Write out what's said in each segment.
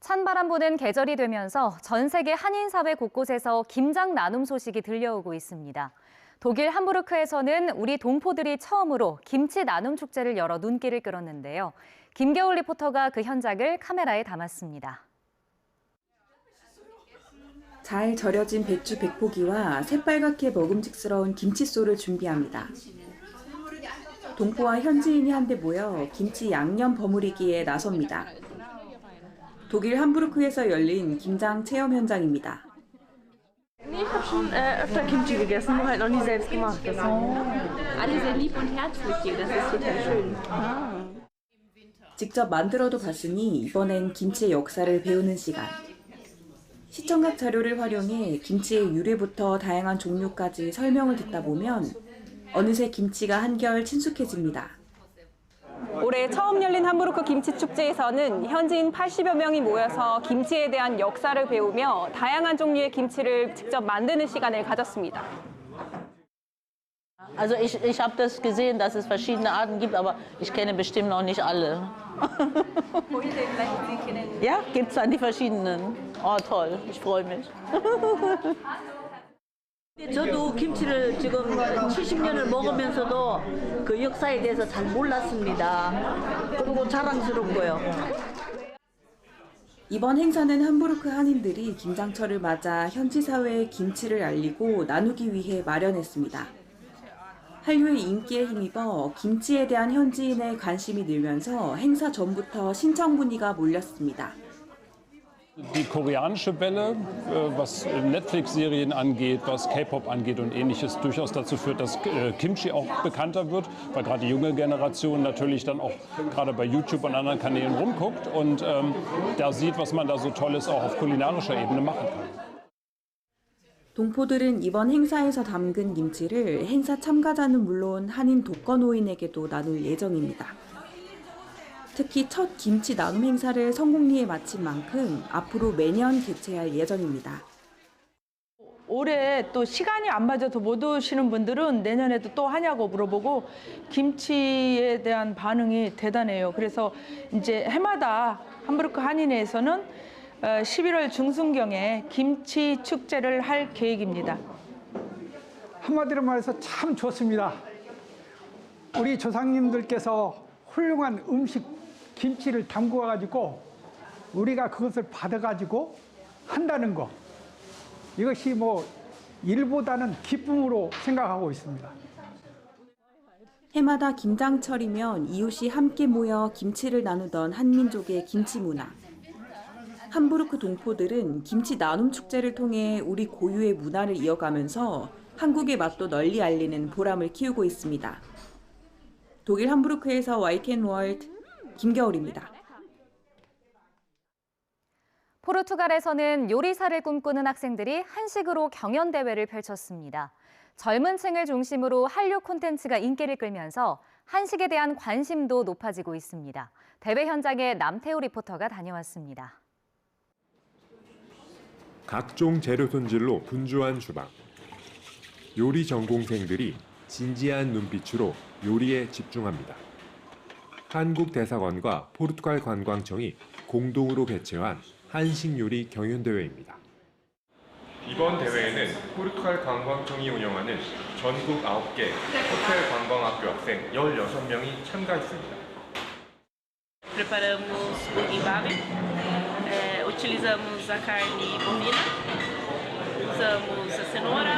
찬바람 부는 계절이 되면서 전 세계 한인사회 곳곳에서 김장 나눔 소식이 들려오고 있습니다. 독일 함부르크에서는 우리 동포들이 처음으로 김치 나눔 축제를 열어 눈길을 끌었는데요. 김겨울 리포터가 그 현장을 카메라에 담았습니다. 잘 절여진 배추 100포기와 새빨갛게 먹음직스러운 김치소를 준비합니다. 동포와 현지인이 한데 모여 김치 양념 버무리기에 나섭니다. 독일 함부르크에서 열린 김장 체험 현장입니다. Nee, ich habe schon öfter Kimchi gegessen, nur halt noch nie selbst gemacht. Alle sehr lieb und herzlich hier, das ist total schön. 직접 만들어도 봤으니 이번엔 김치의 역사를 배우는 시간. 시청각 자료를 활용해 김치의 유래부터 다양한 종류까지 설명을 듣다 보면 어느새 김치가 한결 친숙해집니다. 올해 처음 열린 함부르크 김치축제에서는 현지인 80여 명이 모여서 김치에 대한 역사를 배우며 다양한 종류의 김치를 직접 만드는 시간을 가졌습니다. Also ich habe das gesehen, dass es verschiedene Arten gibt, aber ich kenne bestimmt noch nicht alle. Ja, gibt es dann die verschiedenen? Oh toll, ich freue mich. 저도 김치를 지금 70년을 먹으면서도 그 역사에 대해서 잘 몰랐습니다. 그리고 자랑스럽고요. 이번 행사는 함부르크 한인들이 김장철을 맞아 현지 사회에 김치를 알리고 나누기 위해 마련했습니다. 한류의 인기에 힘입어 김치에 대한 현지인의 관심이 늘면서 행사 전부터 신청 문의가 몰렸습니다. Die koreanische Welle, was Netflix-Serien angeht, was K-Pop angeht und Ähnliches, durchaus dazu führt, dass Kimchi auch bekannter wird, weil gerade die junge Generation natürlich dann auch gerade bei YouTube und anderen Kanälen rumguckt und da sieht, was man da so Tolles auch auf kulinarischer Ebene machen kann. 동포들은 이번 행사에서 담근 김치를 행사 참가자는 물론 한인 독거노인에게도 나눌 예정입니다. 특히 첫 김치 나눔 행사를 성공리에 마친 만큼 앞으로 매년 개최할 예정입니다. 올해 또 시간이 안 맞아서 못 오시는 분들은 내년에도 또 하냐고 물어보고 김치에 대한 반응이 대단해요. 그래서 이제 해마다 함부르크 한인회에서는 11월 중순경에 김치 축제를 할 계획입니다. 한마디로 말해서 참 좋습니다. 우리 조상님들께서 훌륭한 음식 김치를 담궈가지고 우리가 그것을 받아가지고 한다는 거, 이것이 뭐 일보다는 기쁨으로 생각하고 있습니다. 해마다 김장철이면 이웃이 함께 모여 김치를 나누던 한민족의 김치 문화. 함부르크 동포들은 김치 나눔 축제를 통해 우리 고유의 문화를 이어가면서 한국의 맛도 널리 알리는 보람을 키우고 있습니다. 독일 함부르크에서 YTN 월드 김겨울입니다. 포르투갈에서는 요리사를 꿈꾸는 학생들이 한식으로 경연대회를 펼쳤습니다. 젊은 층을 중심으로 한류 콘텐츠가 인기를 끌면서 한식에 대한 관심도 높아지고 있습니다. 대회 현장에 남태우 리포터가 다녀왔습니다. 각종 재료 손질로 분주한 주방. 요리 전공생들이 진지한 눈빛으로 요리에 집중합니다. 한국 대사관과 포르투갈 관광청이 공동으로 개최한 한식 요리 경연대회입니다. 이번 대회에는 포르투갈 관광청이 운영하는 전국 9개 호텔 관광학교 학생 16명이 참가했습니다. Preparamos o guimbabe, utilizamos a carne bovina, usamos a cenoura,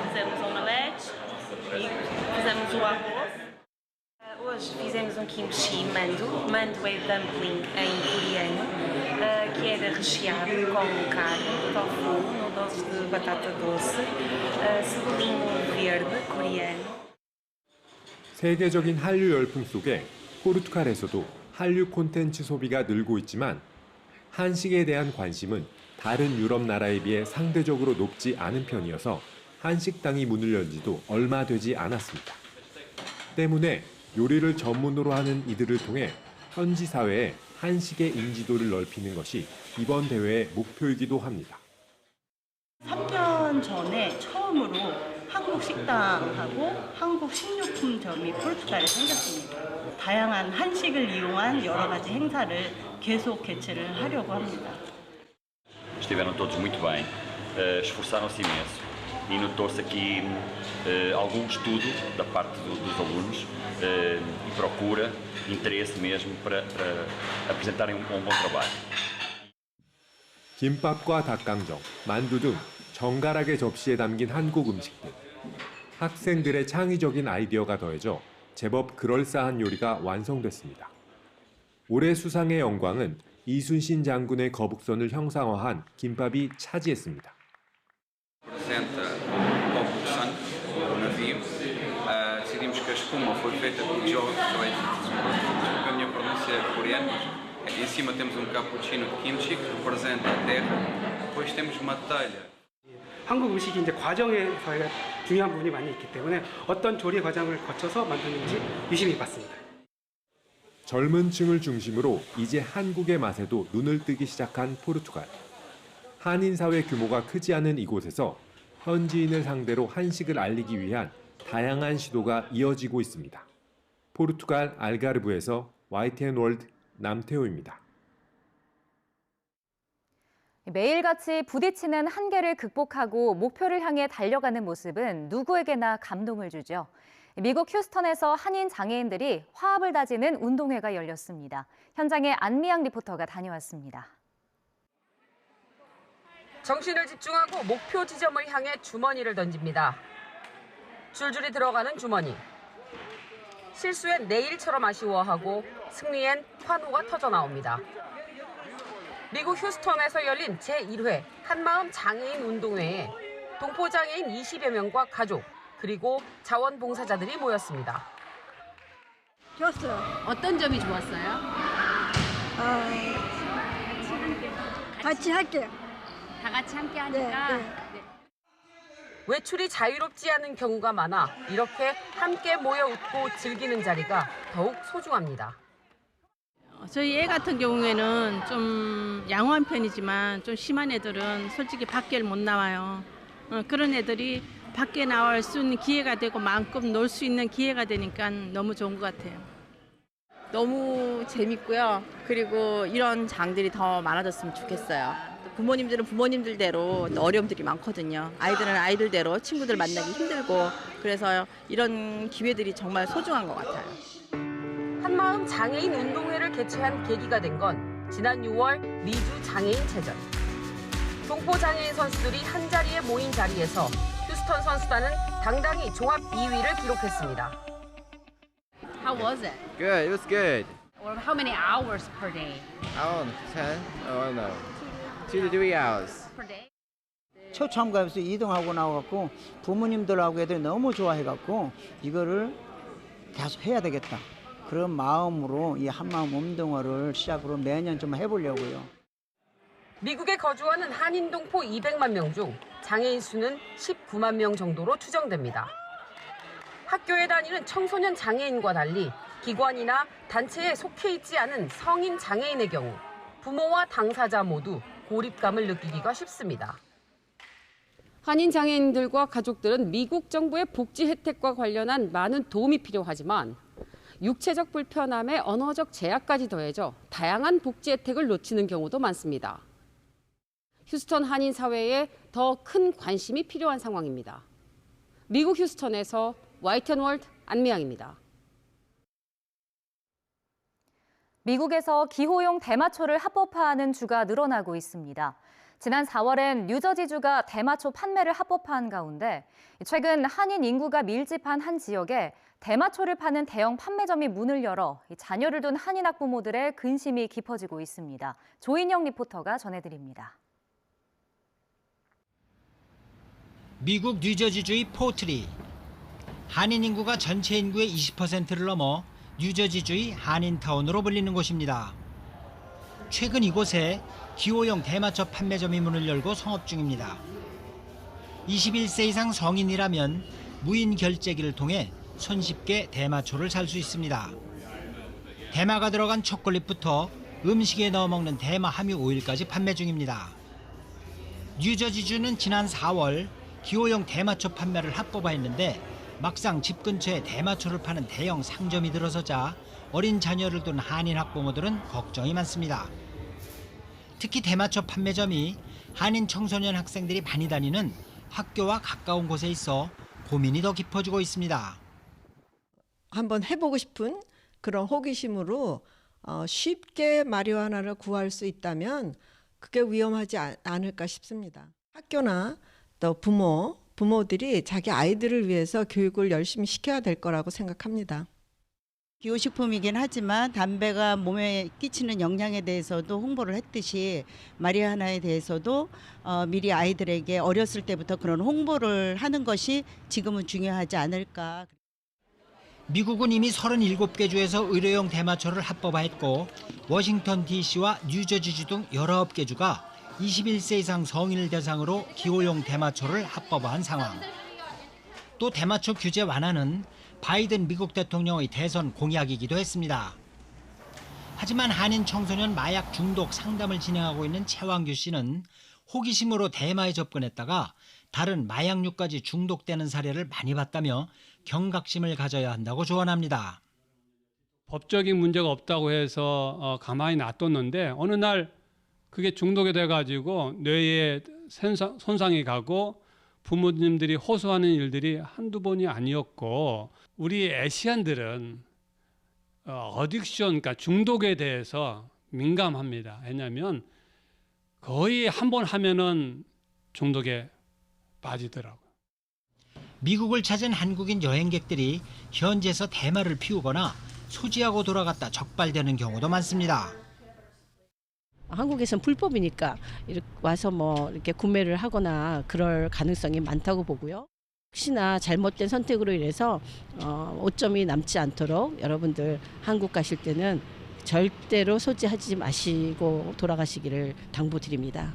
fizemos omelete e fizemos o arroz. Hoje fizemos kimchi mando. Mando é dumpling em coreano, que era recheado com carne, tofu, noodles de batata doce, cebolinho verde coreano. 세계적인 한류 열풍 속에 포르투갈에서도 한류 콘텐츠 소비가 늘고 있지만 한식에 대한 관심은 다른 유럽 나라에 비해 상대적으로 높지 않은 편이어서 한식당이 문을 연 지도 얼마 되지 않았습니다. 때문에 요리를 전문으로 하는 이들을 통해 현지 사회에 한식의 인지도를 넓히는 것이 이번 대회의 목표이기도 합니다. 3년 전에 처음으로 한국 식당하고 한국 식료품점이 포르투갈에 생겼습니다. 다양한 한식을 이용한 여러 가지 행사를 계속 개최를 하려고 합니다. estiveram todos muito bem, esforçaram-se imenso e notou-se aqui algum estudo da parte dos alunos e procura, interesse mesmo para apresentarem bom trabalho. 김밥과 닭강정, 만두 등 정갈하게 접시에 담긴 한국 음식들. 학생들의 창의적인 아이디어가 더해져 제법 그럴싸한 요리가 완성됐습니다. 올해 수상의 영광은 이순신 장군의 거북선을 형상화한 김밥이 차지했습니다. Representa o Copo-San, o navio. Decidimos que a espuma foi feita com a minha pronúncia coreana. Em cima temos cappuccino de kimchi, que representa a terra. Depois temos uma telha. 한국 음식이 이제 과정에서 중요한 부분이 많이 있기 때문에 어떤 조리 과정을 거쳐서 만드는지 유심히 봤습니다. 젊은 층을 중심으로 이제 한국의 맛에도 눈을 뜨기 시작한 포르투갈. 한인 사회 규모가 크지 않은 이곳에서 현지인을 상대로 한식을 알리기 위한 다양한 시도가 이어지고 있습니다. 포르투갈 알가르브에서 YTN월드 남태호입니다. 매일같이 부딪히는 한계를 극복하고 목표를 향해 달려가는 모습은 누구에게나 감동을 주죠. 미국 휴스턴에서 한인 장애인들이 화합을 다지는 운동회가 열렸습니다. 현장에 안미양 리포터가 다녀왔습니다. 정신을 집중하고 목표 지점을 향해 주머니를 던집니다. 줄줄이 들어가는 주머니. 실수엔 내일처럼 아쉬워하고 승리엔 환호가 터져나옵니다. 미국 휴스턴에서 열린 제1회 한마음 장애인 운동회에 동포장애인 20여 명과 가족, 그리고 자원봉사자들이 모였습니다. 좋았어요. 어떤 점이 좋았어요? 같이 할게요. 다 같이 함께 하니까. 네. 외출이 자유롭지 않은 경우가 많아 이렇게 함께 모여 웃고 즐기는 자리가 더욱 소중합니다. 저희 애 같은 경우에는 좀 양호한 편이지만 좀 심한 애들은 솔직히 밖에 못 나와요. 그런 애들이 밖에 나올 수 있는 기회가 되고 마음껏 놀 수 있는 기회가 되니까 너무 좋은 것 같아요. 너무 재밌고요. 그리고 이런 장들이 더 많아졌으면 좋겠어요. 부모님들은 부모님들대로 어려움들이 많거든요. 아이들은 아이들대로 친구들 만나기 힘들고 그래서 이런 기회들이 정말 소중한 것 같아요. 한마음 장애인 운동회를 개최한 계기가 된 건 지난 6월 미주 장애인체전. 동포 장애인 선수들이 한자리에 모인 자리에서 휴스턴 선수단은 당당히 종합 2위를 기록했습니다. How was it? Good, it was good. Or how many hours per day? I don't know, 10? Oh, no. 2 to 3 hours. Per day? 첫 참가해서 2등하고 나와갖고 부모님들하고 애들이 너무 좋아해갖고 이거를 계속 해야 되겠다. 그런 마음으로 이 한마음 운동회를 시작으로 매년 좀 해보려고요. 미국에 거주하는 한인 동포 200만 명 중 장애인 수는 19만 명 정도로 추정됩니다. 학교에 다니는 청소년 장애인과 달리 기관이나 단체에 속해 있지 않은 성인 장애인의 경우 부모와 당사자 모두 고립감을 느끼기가 쉽습니다. 한인 장애인들과 가족들은 미국 정부의 복지 혜택과 관련한 많은 도움이 필요하지만 육체적 불편함에 언어적 제약까지 더해져 다양한 복지 혜택을 놓치는 경우도 많습니다. 휴스턴 한인 사회에 더 큰 관심이 필요한 상황입니다. 미국 휴스턴에서 YTN월드 안미양입니다. 미국에서 기호용 대마초를 합법화하는 주가 늘어나고 있습니다. 지난 4월엔 뉴저지주가 대마초 판매를 합법화한 가운데 최근 한인 인구가 밀집한 한 지역에 대마초를 파는 대형 판매점이 문을 열어 자녀를 둔 한인 학부모들의 근심이 깊어지고 있습니다. 조인영 리포터가 전해드립니다. 미국 뉴저지주의 포트리. 한인 인구가 전체 인구의 20%를 넘어 뉴저지주의 한인타운으로 불리는 곳입니다. 최근 이곳에 기호용 대마초 판매점이 문을 열고 성업 중입니다. 21세 이상 성인이라면 무인 결제기를 통해 손쉽게 대마초를 살 수 있습니다. 대마가 들어간 초콜릿부터 음식에 넣어 먹는 대마 함유 오일까지 판매 중입니다. 뉴저지주는 지난 4월 기호용 대마초 판매를 합법화했는데 막상 집 근처에 대마초를 파는 대형 상점이 들어서자 어린 자녀를 둔 한인 학부모들은 걱정이 많습니다. 특히 대마초 판매점이 한인 청소년 학생들이 많이 다니는 학교와 가까운 곳에 있어 고민이 더 깊어지고 있습니다. 한번 해보고 싶은 그런 호기심으로 쉽게 마리화나를 구할 수 있다면 그게 위험하지 않을까 싶습니다. 학교나 또 부모들이 자기 아이들을 위해서 교육을 열심히 시켜야 될 거라고 생각합니다. 기호식품이긴 하지만 담배가 몸에 끼치는 영향에 대해서도 홍보를 했듯이 마리화나에 대해서도 미리 아이들에게 어렸을 때부터 그런 홍보를 하는 것이 지금은 중요하지 않을까. 미국은 이미 37개 주에서 의료용 대마초를 합법화했고 워싱턴 DC와 뉴저지주 등 19개 주가 21세 이상 성인을 대상으로 기호용 대마초를 합법화한 상황. 또 대마초 규제 완화는 바이든 미국 대통령의 대선 공약이기도 했습니다. 하지만 한인 청소년 마약 중독 상담을 진행하고 있는 최왕규 씨는 호기심으로 대마에 접근했다가 다른 마약류까지 중독되는 사례를 많이 봤다며 경각심을 가져야 한다고 조언합니다. 법적인 문제가 없다고 해서 가만히 놔뒀는데 어느 날 그게 중독이 돼가지고 뇌에 손상이 가고 부모님들이 호소하는 일들이 한두 번이 아니었고 우리 아시안들은 어딕션, 그러니까 중독에 대해서 민감합니다. 왜냐하면 거의 한 번 하면은 중독에 빠지더라고요. 미국을 찾은 한국인 여행객들이 현지에서 대마를 피우거나 소지하고 돌아갔다 적발되는 경우도 많습니다. 한국에서는 불법이니까 이렇게 와서 이렇게 구매를 하거나 그럴 가능성이 많다고 보고요. 혹시나 잘못된 선택으로 인해서 오점이 남지 않도록 여러분들 한국 가실 때는 절대로 소지하지 마시고 돌아가시기를 당부드립니다.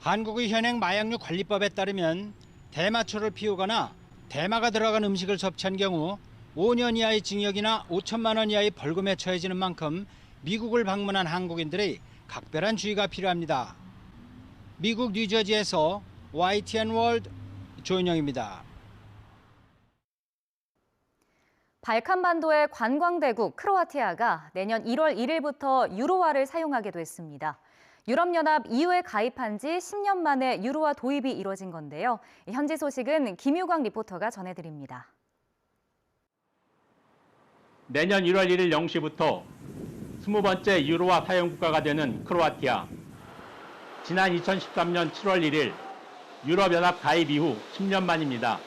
한국의 현행 마약류 관리법에 따르면 대마초를 피우거나 대마가 들어간 음식을 섭취한 경우 5년 이하의 징역이나 5천만 원 이하의 벌금에 처해지는 만큼 미국을 방문한 한국인들의 각별한 주의가 필요합니다. 미국 뉴저지에서 YTN 월드 조인영입니다. 발칸반도의 관광대국 크로아티아가 내년 1월 1일부터 유로화를 사용하게 됐습니다. 유럽연합 EU에 가입한 지 10년 만에 유로화 도입이 이뤄진 건데요. 현지 소식은 김유광 리포터가 전해드립니다. 내년 1월 1일 0시부터 20번째 유로화 사용 국가가 되는 크로아티아. 지난 2013년 7월 1일 유럽연합 가입 이후 10년 만입니다.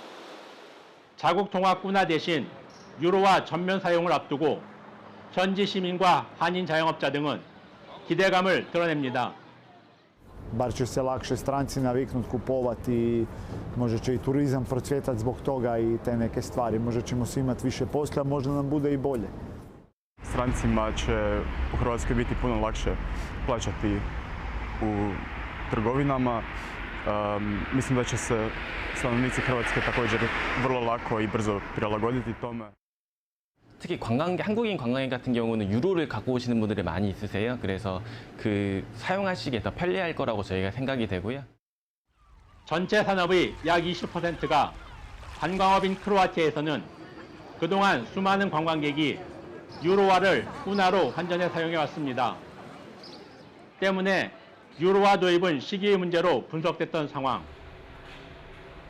자국 통합 운하 대신 유로화 전면 사용을 앞두고 현지 시민과 한인 자영업자 등은 기대감을 드러냅니다. Bar će se lakše stranci naviknuti kupovati, možda će i turizam procvjetati zbog toga i te neke stvari. Možda ćemo svi imati više posla, možda nam bude i bolje. Strancima će u Hrvatskoj biti puno lakše plaćati u trgovinama. Mislim da će se stanovnici Hrvatske također vrlo lako i brzo prilagoditi tome. 특히 한국인 관광객 같은 경우는 유로를 갖고 오시는 분들이 많이 있으세요. 그래서 사용하시기에 더 편리할 거라고 저희가 생각이 되고요. 전체 산업의 약 20%가 관광업인 크로아티아에서는 그동안 수많은 관광객이 유로화를 운하로 환전해 사용해 왔습니다. 때문에 유로화 도입은 시기의 문제로 분석됐던 상황.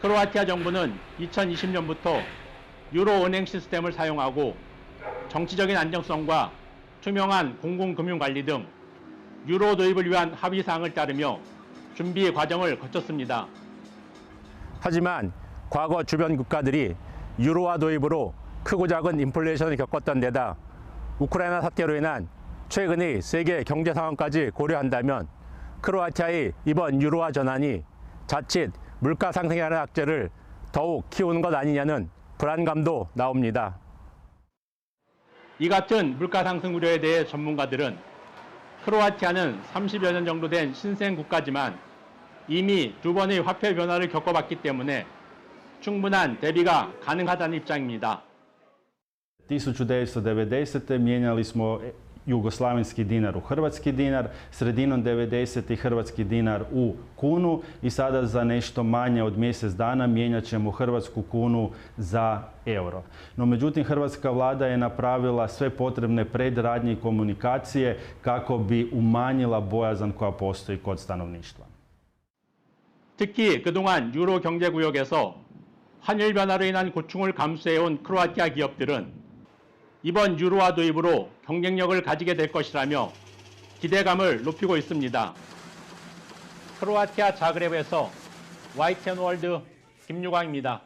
크로아티아 정부는 2020년부터 유로 은행 시스템을 사용하고 정치적인 안정성과 투명한 공공금융관리 등 유로 도입을 위한 합의사항을 따르며 준비 과정을 거쳤습니다. 하지만 과거 주변 국가들이 유로화 도입으로 크고 작은 인플레이션을 겪었던 데다 우크라이나 사태로 인한 최근의 세계 경제 상황까지 고려한다면 크로아티아의 이번 유로화 전환이 자칫 물가 상승에 하는 악재를 더욱 키우는 것 아니냐는 불안감도 나옵니다. 이 같은 물가 상승 우려에 대해 전문가들은 크로아티아는 30여 년 정도 된 신생 국가지만 이미 두 번의 화폐 변화를 겪어봤기 때문에 충분한 대비가 가능하다는 입장입니다. 1990. mijenjali smo jugoslavenski dinar u hrvatski dinar, sredinom 90. hrvatski dinar u kunu i sada za nešto manje od mjesec dana mijenjat ćemo hrvatsku kunu za euro. No međutim, hrvatska vlada je napravila sve potrebne predradnje i komunikacije kako bi umanjila bojazan koja postoji kod stanovništva. 특히 그동안 유로 경제구역에서 환율 변화로 인한 고충을 감수해온 크로아티아 기업들은 이번 유로화 도입으로 경쟁력을 가지게 될 것이라며 기대감을 높이고 있습니다. 크로아티아 자그렙에서 YTN 월드 김유광입니다.